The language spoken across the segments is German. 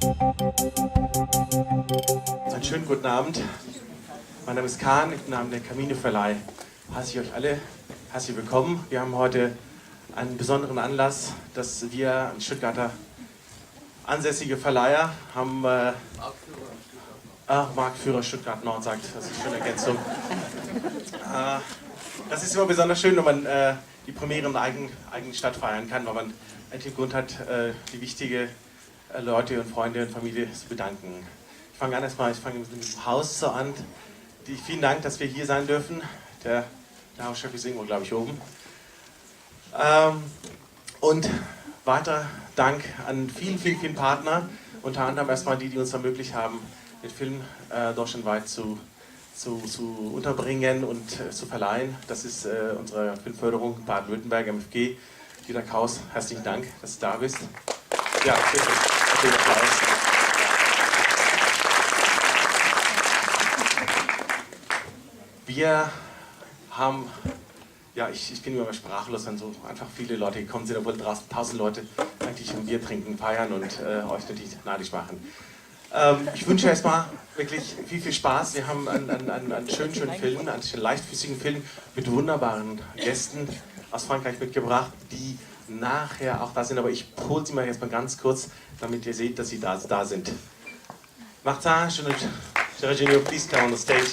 Einen schönen guten Abend. Mein Name ist Kahn, im Namen der Camino Verleih heiße ich euch alle herzlich willkommen. Wir haben heute einen besonderen Anlass, dass wir ein Stuttgarter ansässige Verleiher haben. Marktführer Stuttgart Nord sagt, das ist eine schöne Ergänzung. Das ist immer besonders schön, wenn man die Premiere in der eigenen Stadt feiern kann, weil man endlich Grund hat, die wichtige Leute und Freunde und Familie zu bedanken. Ich fange mit dem Haus so an. Vielen Dank, dass wir hier sein dürfen. Der Hauschef ist irgendwo, glaube ich, oben. Und weiter Dank an vielen Partner, unter anderem erstmal die uns ermöglicht haben, den Film deutschlandweit zu unterbringen und zu verleihen. Das ist unsere Filmförderung Baden-Württemberg, MFG. Dieter Kraus, herzlichen Dank, dass du da bist. Ja, bitte. Applaus. Wir haben, ja, ich bin immer sprachlos, wenn so einfach viele Leute gekommen sind, obwohl draußen 1000 Leute eigentlich ein Bier trinken, feiern und euch natürlich neidisch machen. Ich wünsche erstmal wirklich viel Spaß. Wir haben einen schönen Film, einen leichtfüßigen Film mit wunderbaren Gästen aus Frankreich mitgebracht, die nachher auch da sind, aber ich hole sie mal jetzt mal ganz kurz, damit ihr seht, dass sie da sind. Martin, Gerardino, please come on the stage.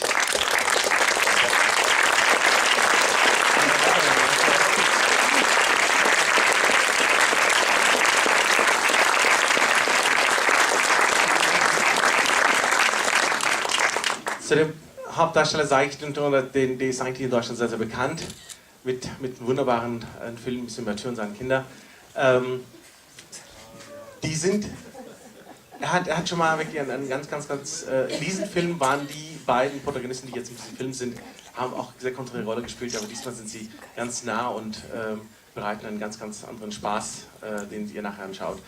Zu dem Hauptdarsteller sage ich, der ist eigentlich in Deutschland sehr bekannt, mit wunderbaren Filmen, Sympathien seiner Kinder. Er hat schon mal wirklich einen ganz, in diesem Film waren die beiden Protagonisten, die jetzt in diesem Film sind, haben auch eine sehr konträ Rolle gespielt, aber diesmal sind sie ganz nah und bereiten einen ganz anderen Spaß, den ihr nachher anschaut.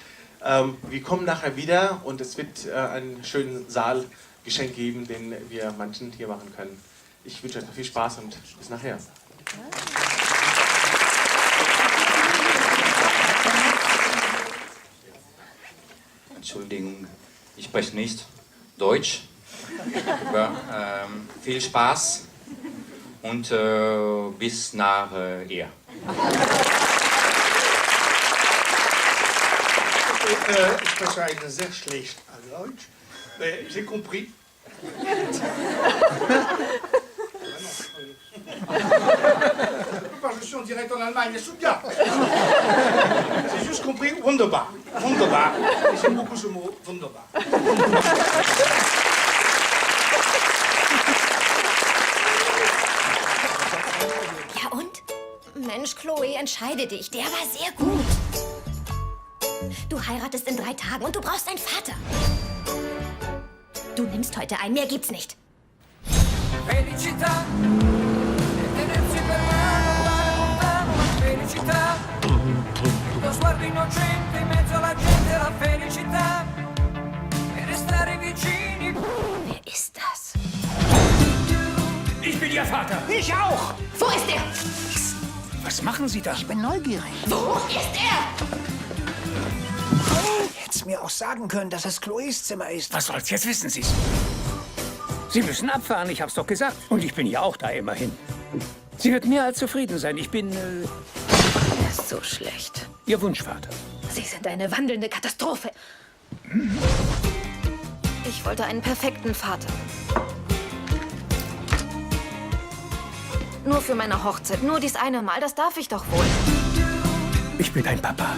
Wir kommen nachher wieder und es wird einen schönen Saalgeschenk geben, den wir manchen hier machen können. Ich wünsche euch noch viel Spaß und bis nachher. Entschuldigung, ich spreche nicht Deutsch. Aber, viel Spaß und bis nachher. Ich spreche eigentlich sehr schlecht Deutsch. J'ai compris. Je suis en direct en Allemagne, à Stuttgart. J'ai juste compris wunderbar. Wunderbar. J'aime beaucoup ce mot, wunderbar. Ja und? Mensch, Chloe, entscheide dich. Der war sehr gut. Du heiratest in 3 Tagen und du brauchst einen Vater. Du nimmst heute ein, mehr gibt's nicht. Felicità, tenersi per mano, andare lontano, la felicità. Lo sguardo innocente in mezzo alla gente, la felicità. E restare vicini. Wer ist das? Ich bin Ihr Vater. Ich auch! Wo ist er? Was machen Sie da? Ich bin neugierig. Wo ist er? Hättest mir auch sagen können, dass es Chloes Zimmer ist. Was soll's, jetzt wissen Sie's. Sie müssen abfahren, ich hab's doch gesagt. Und ich bin ja auch da immerhin. Sie wird mehr als zufrieden sein. Ich bin, Er ist so schlecht. Ihr Wunschvater. Sie sind eine wandelnde Katastrophe. Ich wollte einen perfekten Vater. Nur für meine Hochzeit, nur dies eine Mal, das darf ich doch wohl. Ich bin ein Papa.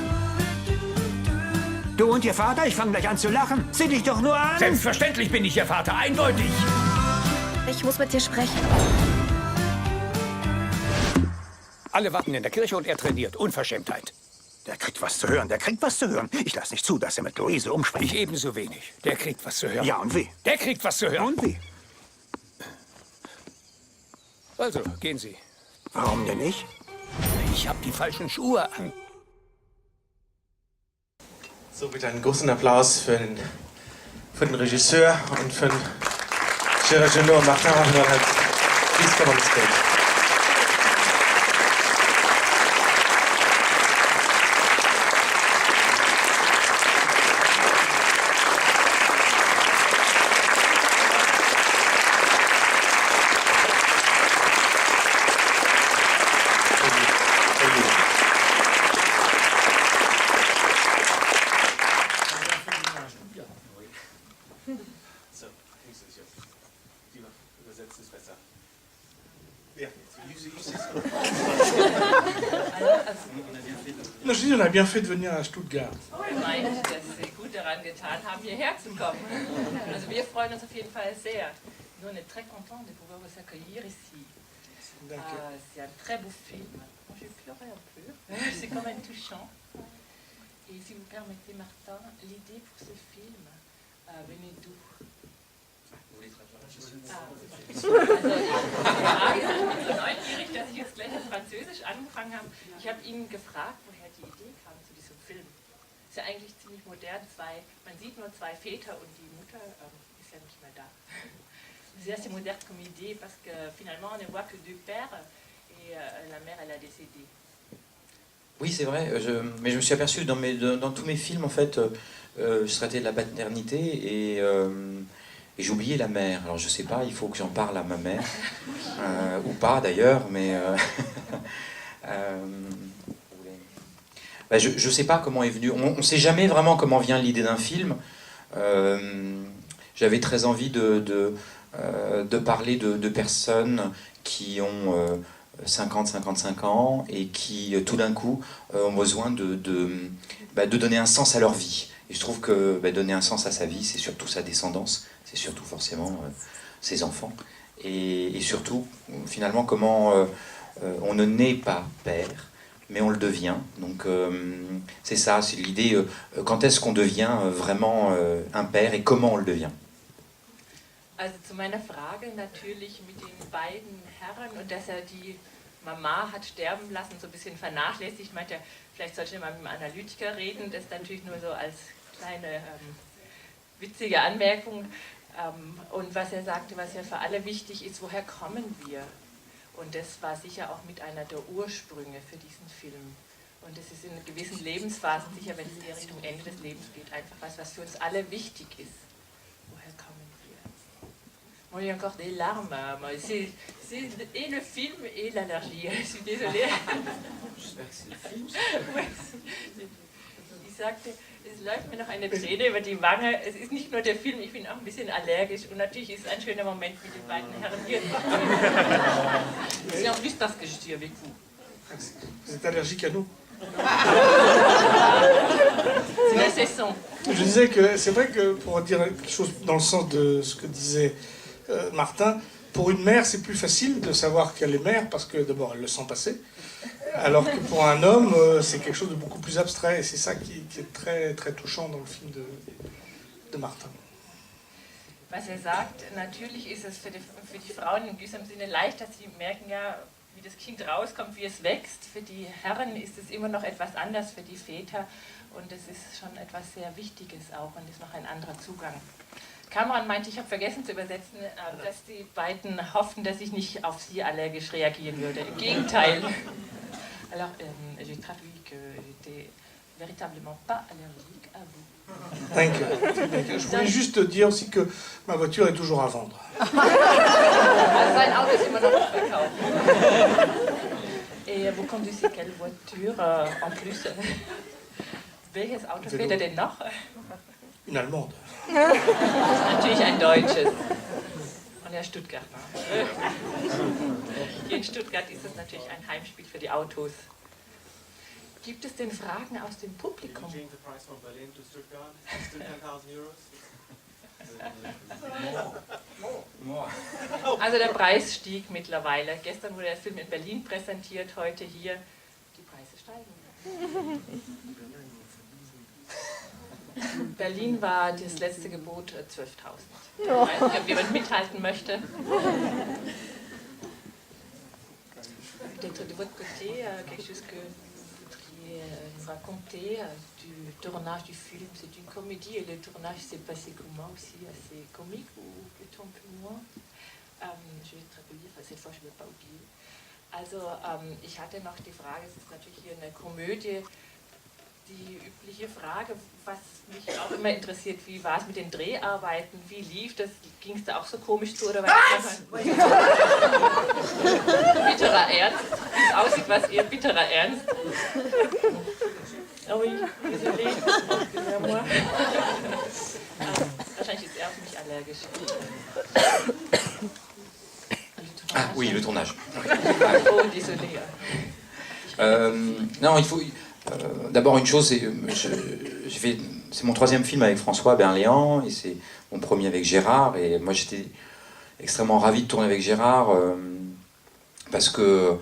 Du und Ihr Vater? Ich fange gleich an zu lachen. Sieh dich doch nur an! Selbstverständlich bin ich Ihr Vater, eindeutig. Ich muss mit dir sprechen. Alle warten in der Kirche und er trainiert. Unverschämtheit. Der kriegt was zu hören, der kriegt was zu hören. Ich lasse nicht zu, dass er mit Luise umspricht. Ich ebenso wenig. Der kriegt was zu hören. Ja, und wie? Der kriegt was zu hören. Und wie? Also, gehen Sie. Warum denn nicht? Ich habe die falschen Schuhe an. So, bitte einen großen Applaus für den Regisseur und für den Gerardino und Martin. Please come on the stage. Non, je dis, on a bien fait de venir à Stuttgart. Er meint, dass sie gut daran getan haben, hierher zu kommen. Also wir freuen uns auf jeden Fall sehr. Nous, on est très contents de pouvoir vous accueillir ici. C'est un très beau film. Moi, j'ai pleuré un peu. C'est quand même touchant. Et si vous permettez, Martin, l'idée pour ce film venait d'où? Also, ich bin so neugierig, dass ich jetzt gleich auf Französisch angefangen habe. Ich habe ihn gefragt, woher die Idee kam zu diesem Film. Ist ja eigentlich ziemlich modern. Man sieht nur zwei Väter und die Mutter ist ja nicht mehr da. C'est assez moderne comme idée parce que finalement on ne voit que deux pères et la mère elle a décédé. Oui, c'est vrai, mais je me suis aperçu dans tous mes films, en fait, je traitais de la paternité et j'ai oublié la mère. Alors je sais pas, il faut que j'en parle à ma mère, ou pas d'ailleurs, mais... je sais pas comment est venu, on sait jamais vraiment comment vient l'idée d'un film. J'avais très envie de parler de personnes qui ont 50-55 ans et qui tout d'un coup ont besoin de donner un sens à leur vie. Et je trouve que donner un sens à sa vie, c'est surtout sa descendance, c'est surtout forcément ses enfants. Et surtout, finalement, comment on ne naît pas père, mais on le devient. Donc c'est ça, c'est l'idée, quand est-ce qu'on devient vraiment un père et comment on le devient. Also zu meiner Frage natürlich mit den beiden Herren und dass er die Mama hat sterben lassen, so ein bisschen vernachlässigt. Ich meinte, vielleicht sollte man mit einem Analytiker reden, das natürlich nur so als kleine witzige Anmerkung. Und was er sagte, was ja für alle wichtig ist, woher kommen wir? Und das war sicher auch mit einer der Ursprünge für diesen Film. Und es ist in gewissen Lebensphasen, sicher wenn es eher Richtung Ende des Lebens geht, einfach was für uns alle wichtig ist. Woher kommen wir? Moi, j'ai encore des larmes. C'est et le film et l'allergie. Je suis désolée. J'espère que c'est le film. Ich sagte, es läuft mir noch eine Träne über die Wange. Es ist nicht nur der Film, ich bin auch ein bisschen allergisch. Und natürlich ist es ein schöner Moment mit den beiden Herren hier. C'est en plus parce que je suis avec vous. Vous êtes allergique à nous. C'est la saison. Je disais que c'est vrai que pour dire quelque chose dans le sens de ce que disait Martin, pour une mère c'est plus facile de savoir qu'elle est mère parce que d'abord elle le sent passer, alors que pour un homme c'est quelque chose de beaucoup plus abstrait et c'est ça qui est très, très touchant dans le film de Martin. Was sagt, natürlich ist es für die Frauen in gewissem Sinne leicht, dass sie merken, ja, wie das Kind rauskommt, wie es wächst. Für die Herren ist es immer noch etwas anders, für die Väter. Und es ist schon etwas sehr Wichtiges auch und ist noch ein anderer Zugang. Cameron meinte, ich habe vergessen zu übersetzen, dass die beiden hofften, dass ich nicht auf sie allergisch reagieren würde. Im Gegenteil. Alors, j'ai traduit que j'étais véritablement pas allergique à vous. Thank you. Je voulais juste dire aussi que ma voiture est toujours à vendre. Also sein Auto ist immer noch nicht verkauft. Et vous conduisez quelle voiture en plus? Welches Auto fährt er denn noch? Une Allemande. Natürlich ein deutsches. Und der Stuttgarter. Hier in Stuttgart ist es natürlich ein Heimspiel für die Autos. Gibt es denn Fragen aus dem Publikum? Also der Preis stieg mittlerweile. Gestern wurde der Film in Berlin präsentiert, heute hier. Die Preise steigen. Berlin war das letzte Gebot 12.000. Ich weiß nicht, ob jemand mithalten möchte. Peut-être de votre côté, quelque chose que vous voudriez raconter du tournage du film. C'est une comédie et le tournage s'est passé comment aussi? Assez comique ou plutôt un peu moins? Je vais traduire, cette fois je ne vais pas oublier. Also, ich hatte noch die Frage, es ist natürlich hier eine Komödie, die übliche Frage, was mich auch immer interessiert, wie war es mit den Dreharbeiten, wie lief das, ging es da auch so komisch zu oder was? Bitterer Ernst, wie es aussieht, was eher bitterer Ernst. Oh oui, désolé, excusez-moi. Wahrscheinlich ist er auf mich allergisch. Ah oui, le tournage. Oh, désolé. Non, il faut... D'abord, une chose, c'est mon troisième film avec François Berléand, et c'est mon premier avec Gérard, et moi j'étais extrêmement ravi de tourner avec Gérard, parce que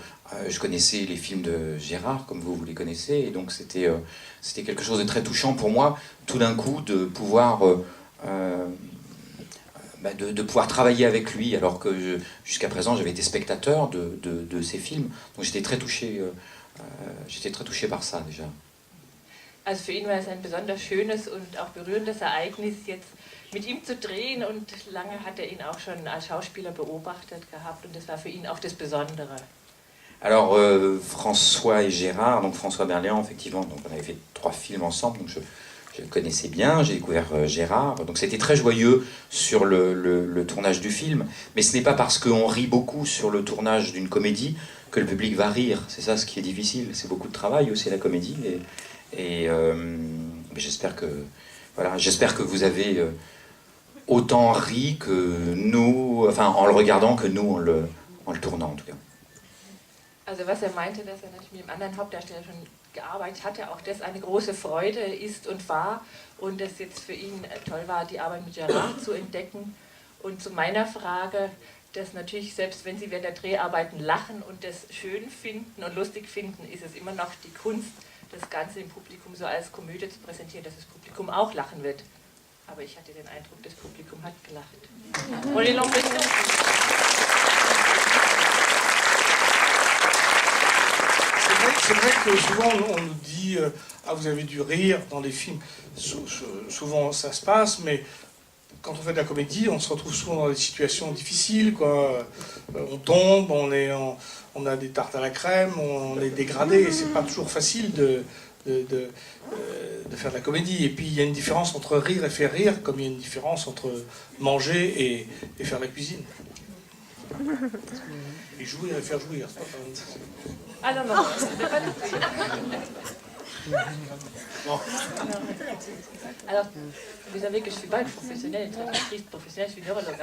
je connaissais les films de Gérard, comme vous les connaissez, et donc c'était quelque chose de très touchant pour moi, tout d'un coup, de pouvoir... de pouvoir travailler avec lui, alors que jusqu'à présent j'avais été spectateur de ses films, donc j'étais très touché par ça déjà. Also für ihn war es ein besonders schönes und auch berührendes Ereignis, jetzt mit ihm zu drehen, und lange hat er ihn auch schon als Schauspieler beobachtet gehabt, und das war für ihn auch das Besondere. Alors François et Gérard, donc François Berléand effectivement, donc on avait fait 3 films ensemble, donc je le connaissais bien, j'ai découvert Gérard, donc c'était très joyeux sur le tournage du film, mais ce n'est pas parce qu'on rit beaucoup sur le tournage d'une comédie que le public va rire, c'est ça ce qui est difficile, c'est beaucoup de travail aussi la comédie, mais j'espère que vous avez autant ri que nous, enfin en le regardant que nous en le tournant en tout cas. Also was meinte, dass natürlich mit dem anderen Hauptdarsteller schon gearbeitet hatte, auch das eine große Freude ist und war, und es jetzt für ihn toll war, die Arbeit mit Gérard zu entdecken. Und zu meiner Frage, dass natürlich selbst wenn Sie während der Dreharbeiten lachen und das schön finden und lustig finden, ist es immer noch die Kunst, das Ganze im Publikum so als Komödie zu präsentieren, dass das Publikum auch lachen wird. Aber ich hatte den Eindruck, das Publikum hat gelacht. Und die C'est vrai que souvent on nous dit ah, vous avez du rire dans les films. Souvent ça se passe, mais quand on fait de la comédie, on se retrouve souvent dans des situations difficiles, quoi. On tombe, on a des tartes à la crème, on est dégradé, et c'est pas toujours facile de faire de la comédie. Et puis il y a une différence entre rire et faire rire, comme il y a une différence entre manger et faire la cuisine. Et jouir et faire jouir, c'est pas pareil. Ah non, non, c'est pas du tout. Alors, vous savez que je ne suis pas une professionnelle, une traductrice professionnelle, je suis neurologue.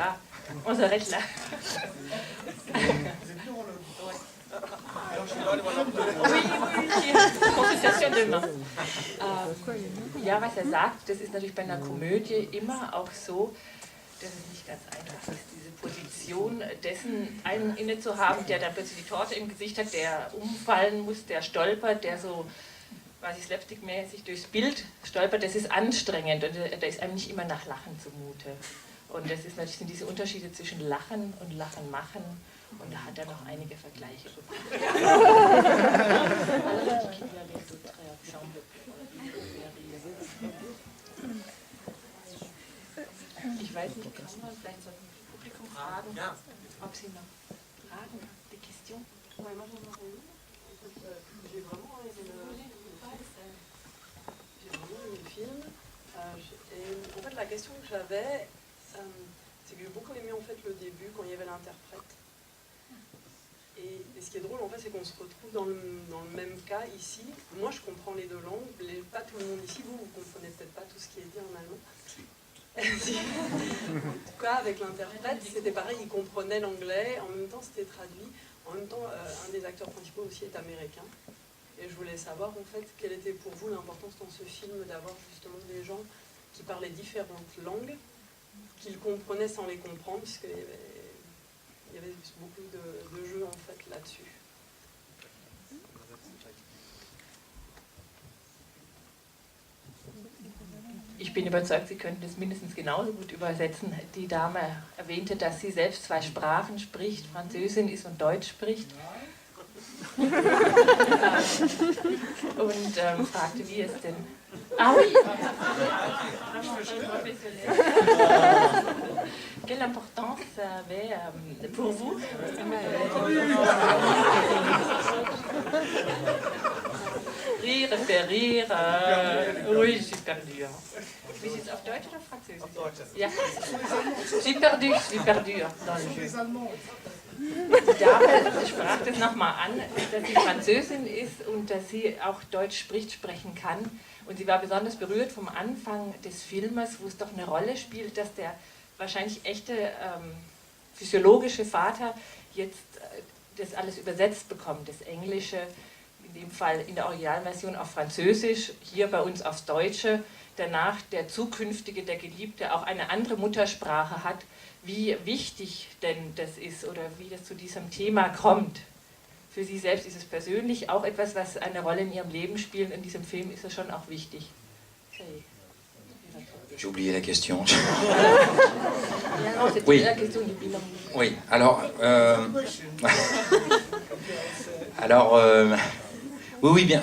On s'arrête là. Oui, Konsultation demain. Ja, was sagt, das ist natürlich bei einer Komödie immer auch so, dass es nicht ganz einfach ist, diese Position dessen einen inne zu haben, der dann plötzlich die Torte im Gesicht hat, der umfallen muss, der stolpert, der so quasi slapstick-mäßig durchs Bild stolpert. Das ist anstrengend, und da ist einem nicht immer nach Lachen zumute. Und das ist natürlich, sind diese Unterschiede zwischen Lachen und Lachen machen, und da hat er noch einige Vergleiche bekommen. Ich weiß nicht, kann man vielleicht so ein Publikum fragen, ob sie noch Fragen haben, des questions? Ouais, moi j'en aurais une. J'ai vraiment aimé le film. Et en fait, la question que j'avais, c'est que j'ai beaucoup aimé en fait le début quand il y avait l'interprète. Et ce qui est drôle en fait, c'est qu'on se retrouve dans le même cas ici. Moi, je comprends les deux langues, pas tout le monde ici. Vous comprenez peut-être pas tout ce qui est dit en allemand. En tout cas, avec l'interprète, c'était pareil, il comprenait l'anglais, en même temps c'était traduit, en même temps un des acteurs principaux aussi est américain. Et je voulais savoir en fait quelle était pour vous l'importance dans ce film d'avoir justement des gens qui parlaient différentes langues, qu'ils comprenaient sans les comprendre, puisqu'il y avait beaucoup de jeux en fait là-dessus. Ich bin überzeugt, Sie könnten es mindestens genauso gut übersetzen. Die Dame erwähnte, dass sie selbst 2 Sprachen spricht, Französin ist und Deutsch spricht. Und fragte, wie es denn... Ah oui! Quelle importance ça avait pour vous? Rire, faire rire, oui, je suis perdue. Wie ist es auf Deutsch oder Französisch? Auf Deutsch. Ja. Je suis perdue dans le jeu. Die Dame sprach das nochmal an, dass sie Französin ist und dass sie auch Deutsch sprechen kann. Und sie war besonders berührt vom Anfang des Filmes, wo es doch eine Rolle spielt, dass der wahrscheinlich echte physiologische Vater jetzt das alles übersetzt bekommt, das Englische in dem Fall in der Originalversion auf Französisch, hier bei uns aufs Deutsche, danach der Zukünftige, der Geliebte auch eine andere Muttersprache hat, wie wichtig denn das ist oder wie das zu diesem Thema kommt. Für Sie selbst ist es persönlich auch etwas, was eine Rolle in Ihrem Leben spielt. In diesem Film ist es schon auch wichtig. J'ai oublié la question. Oui. Oui, alors... oui, oui, bien.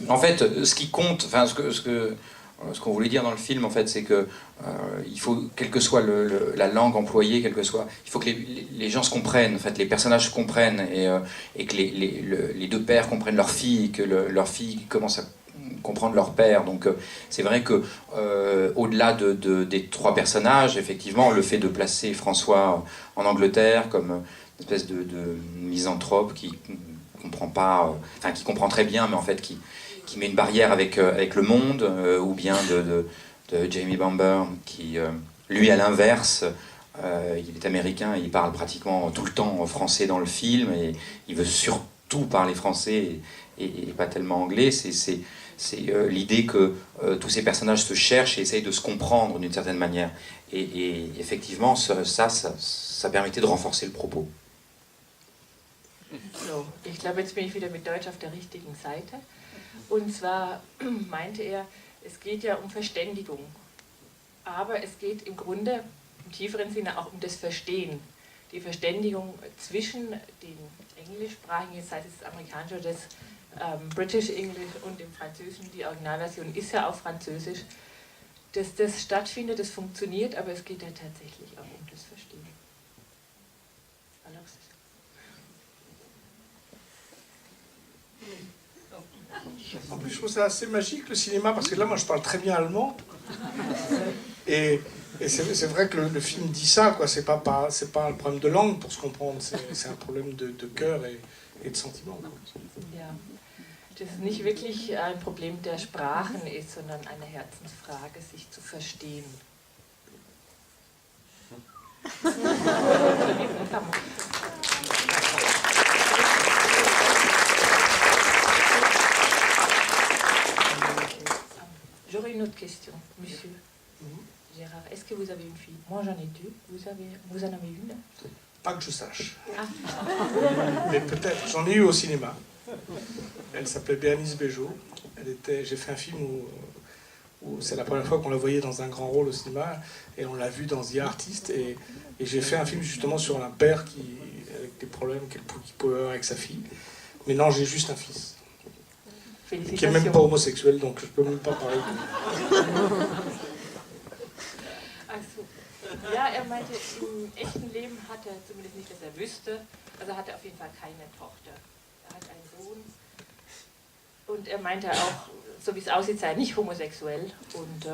En fait, ce qui compte, enfin, ce qu'on voulait dire dans le film, en fait, c'est que il faut, quelle que soit la langue employée, quelle que soit, il faut que les gens se comprennent, en fait, les personnages se comprennent et que les deux pères comprennent leur fille, que leur fille commence à comprendre leur père. Donc c'est vrai que au-delà des trois personnages, effectivement, le fait de placer François en Angleterre comme une espèce de misanthrope qui comprend pas, enfin qui comprend très bien, mais en fait qui met une barrière avec le monde, ou bien de Jamie Bamber qui, lui à l'inverse, il est américain, il parle pratiquement tout le temps français dans le film et il veut surtout parler français et pas tellement anglais. C'est l'idée que tous ces personnages se cherchent et essayent de se comprendre d'une certaine manière. Et effectivement, ça permettait de renforcer le propos. So, ich glaube, jetzt bin ich wieder mit Deutsch auf der richtigen Seite. Und zwar meinte er, es geht ja um Verständigung. Aber es geht im Grunde, im tieferen Sinne, auch um das Verstehen. Die Verständigung zwischen den englischsprachigen, sei es das amerikanische oder das British English und dem Französischen, die Originalversion ist ja auf Französisch, dass das stattfindet, das funktioniert, aber es geht ja tatsächlich auch um das Verstehen. En plus, je trouve ça assez magique le cinéma, parce que là, moi, je parle très bien allemand. Et c'est vrai que le film dit ça, quoi. C'est pas un problème de langue pour se comprendre, c'est un problème de cœur et de sentiment. Quoi. Ja, das ist nicht wirklich ein Problem der Sprachen ist, sondern eine Herzensfrage, sich zu verstehen. J'aurais une autre question, monsieur Gérard. Est-ce que vous avez une fille? Moi j'en ai deux. Vous en avez une? Pas que je sache. Ah. Mais peut-être. J'en ai eu au cinéma. Elle s'appelait Béanice Bejo. J'ai fait un film où c'est la première fois qu'on la voyait dans un grand rôle au cinéma et on l'a vue dans The Artist et j'ai fait un film justement sur un père avec des problèmes qu'il pouvait avoir avec sa fille. Mais non, j'ai juste un fils. Qui est même pas homosexuel, donc je peux même pas parler. Also, ja, er meinte, im echten Leben hat er, zumindest nicht, dass er wüsste, also hat er auf jeden Fall keine Tochter. Er hat einen Sohn und er meinte auch, so wie es aussieht, sei er nicht homosexuell und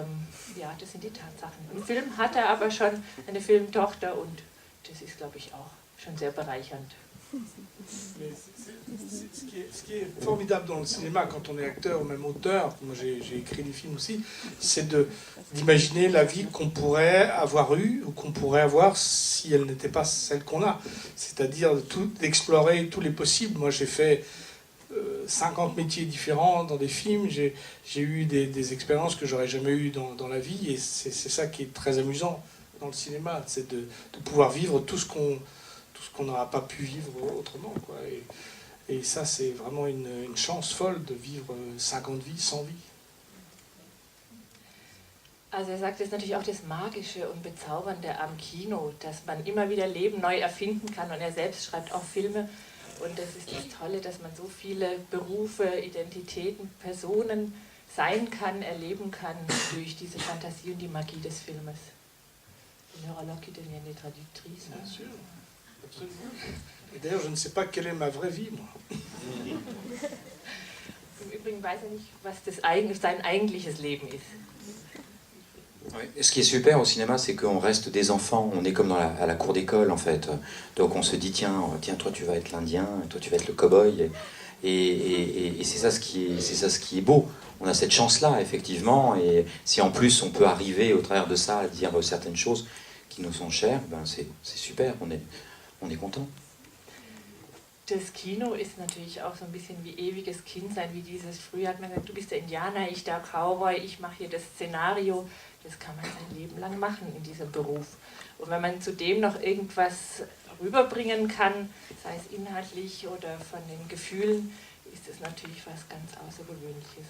ja, das sind die Tatsachen. Im Film hat er aber schon eine Filmtochter und das ist, glaube ich, auch schon sehr bereichernd. Ce qui est formidable dans le cinéma quand on est acteur ou même auteur, moi j'ai écrit des films aussi, c'est d'imaginer la vie qu'on pourrait avoir eue ou qu'on pourrait avoir si elle n'était pas celle qu'on a. C'est-à-dire d'explorer tous les possibles. Moi j'ai fait 50 métiers différents dans des films, j'ai eu des expériences que j'aurais jamais eues dans la vie et c'est ça qui est très amusant dans le cinéma, c'est de pouvoir vivre tout ce qu'on n'aura pas pu vivre autrement, quoi. Et ça, c'est vraiment une chance folle de vivre 50 vies, 100 vies. Also er sagt, das ist natürlich auch das Magische und Bezaubernde am Kino, dass man immer wieder Leben neu erfinden kann und er selbst schreibt auch Filme und das ist das Tolle, dass man so viele Berufe, Identitäten, Personen sein kann, erleben kann durch diese Fantasie und die Magie des Filmes. Neurologue qui devienne traductrice. Bien sûr. Absolument. Et d'ailleurs, je ne sais pas quelle est ma vraie vie, moi. Im Übrigen weiß er nicht, was sein eigentliches Leben ist. Oui. Ce qui est super au cinéma, c'est qu'on reste des enfants, on est comme à la cour d'école en fait. Donc on se dit tiens, toi tu vas être l'Indien, toi tu vas être le cow-boy. Et c'est ça ce qui est beau. On a cette chance-là, effectivement, et si en plus on peut arriver au travers de ça à dire certaines choses qui nous sont chères, ben c'est super, on est content. das Kino ist natürlich auch so ein bisschen wie ewiges Kindsein, wie dieses, früher hat man gesagt, du bist der Indianer, ich der Cowboy, ich mache hier das Szenario. Das kann man sein Leben lang machen in diesem Beruf. Und wenn man zudem noch irgendwas rüberbringen kann, sei es inhaltlich oder von den Gefühlen, ist es natürlich was ganz Außergewöhnliches.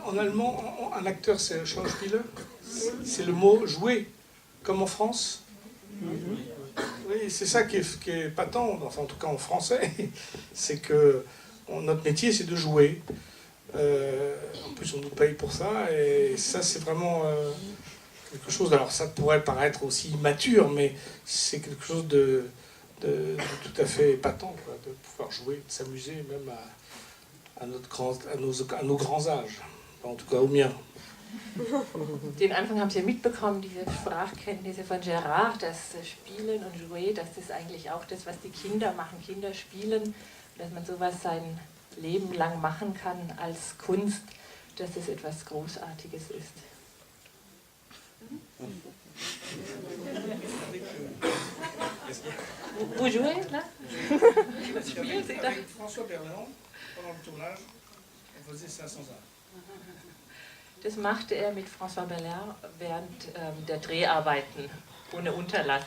En allemand, un acteur c'est un Schauspieler, c'est le mot jouer, comme en France. Oui, c'est ça qui est patent, enfin en tout cas en français, c'est que notre métier c'est de jouer. En plus on nous paye pour ça, et ça c'est vraiment quelque chose, alors ça pourrait paraître aussi immature, mais c'est quelque chose de tout à fait épatant, quoi, de pouvoir jouer, de s'amuser même à nos grands âges, en tout cas au mien. Den Anfang haben Sie ja mitbekommen, diese Sprachkenntnisse von Gérard, das Spielen und Jouer, das ist eigentlich auch das, was die Kinder machen, Kinder spielen, dass man sowas sein Leben lang machen kann als Kunst, dass es etwas Großartiges ist. Vous jouez là? François Berléand, pendant le tournage, on faisait 500 ans. Das machte er mit François Berléand während der Dreharbeiten, ohne Unterlass.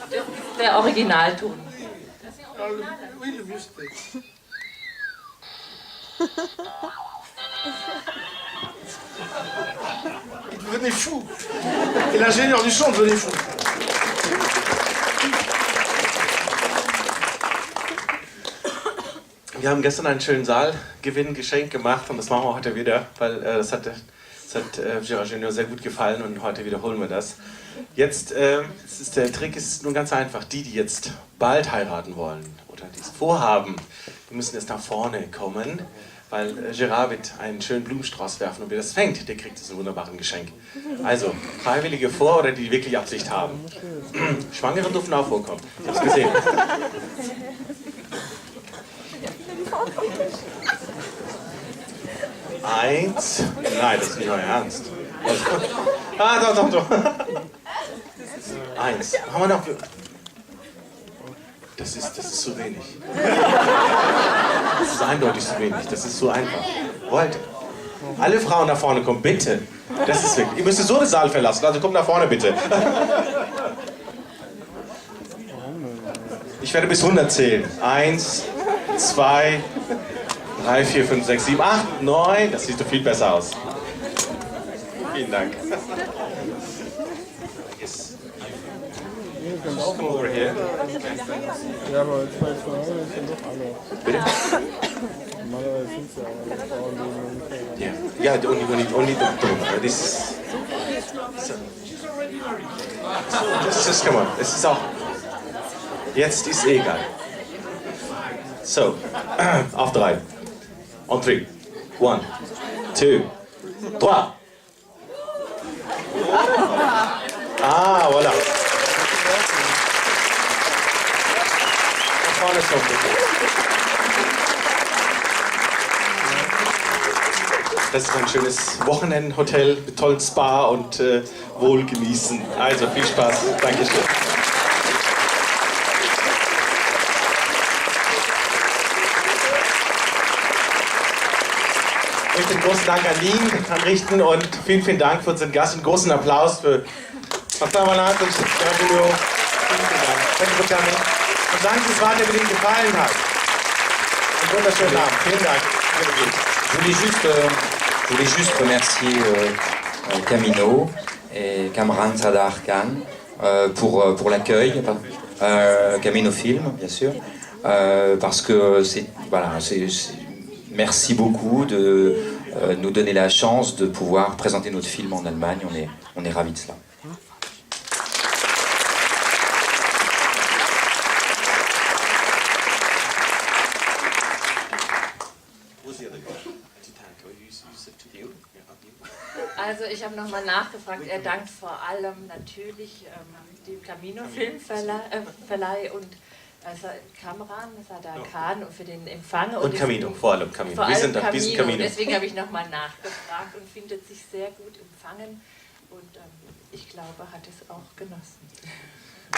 Das ist der Originalton. Das ist der Original. Oui, le mieux c'était. Il devenait fou. Et l'ingénieur du son devenait fou. Wir haben gestern einen schönen Saalgewinn geschenkt gemacht und das machen wir heute wieder, weil das hat Gérard Jugnot sehr gut gefallen und heute wiederholen wir das. Jetzt, der Trick ist nun ganz einfach. Die jetzt bald heiraten wollen oder die es vorhaben, die müssen jetzt nach vorne kommen, weil Gérard wird einen schönen Blumenstrauß werfen und wer das fängt, der kriegt diesen wunderbaren Geschenk. Also, Freiwillige vor oder die wirklich Absicht haben. Schwangere dürfen auch vorkommen. Ich hab's gesehen. Eins. Nein, das ist nicht euer Ernst. Ah, doch. Eins. Haben wir noch. Das ist zu wenig. Das ist eindeutig zu wenig. Das ist so einfach. Wollt. Alle Frauen nach vorne kommen, bitte. Das ist wirklich. Ihr müsst so den Saal verlassen, also kommt nach vorne, bitte. Ich werde bis 100 zählen. 1, 2, 3, 4, 5, 6, 7, 8, 9. Das sieht doch viel besser aus. Vielen Dank. Yes. Come over here. Ja, aber 2 sind doch alle. Bitte? Normalerweise sind es ja alle Frauen, die Yeah, only the this. Just come on. Es ist auch. Jetzt ist egal. So, auf 3. On 3. 1, 2, 3. Ah, voilà. Nach vorne kommen, bitte. Das ist ein schönes Wochenendhotel mit tollen Spa und wohl genießen. Also viel Spaß. Dankeschön. Ich möchte einen großen Dank an Lien anrichten und vielen Dank für unseren Gast. Einen großen Applaus für Martin Vallant und Gérard Jugnot. Vielen Dank. Danke für coming. Und danke, dass es weiter gefallen hat. Einen wunderschönen Abend. Vielen Dank. Je voulais juste remercier Camino et Kamran Sadar Khan pour l'accueil, Camino Film bien sûr, parce que merci beaucoup de nous donner la chance de pouvoir présenter notre film en Allemagne, on est ravis de cela. Also ich habe nochmal nachgefragt, er dankt vor allem natürlich dem Camino Filmverleih und Kamran, Sadar Khan für den Empfang. Und Camino, vor allem Camino. Wir sind auf diesem Camino. Deswegen habe ich nochmal nachgefragt und findet sich sehr gut empfangen. und ich glaube, hat es auch genossen.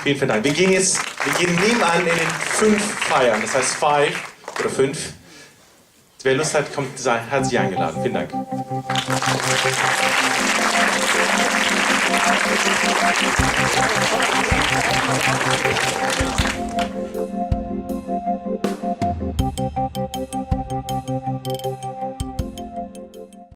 Vielen, vielen Dank. Wir gehen nebenan in den 5 Feiern, das heißt 5 oder 5. Wer Lust hat, kommt, sei herzlich eingeladen. Vielen Dank.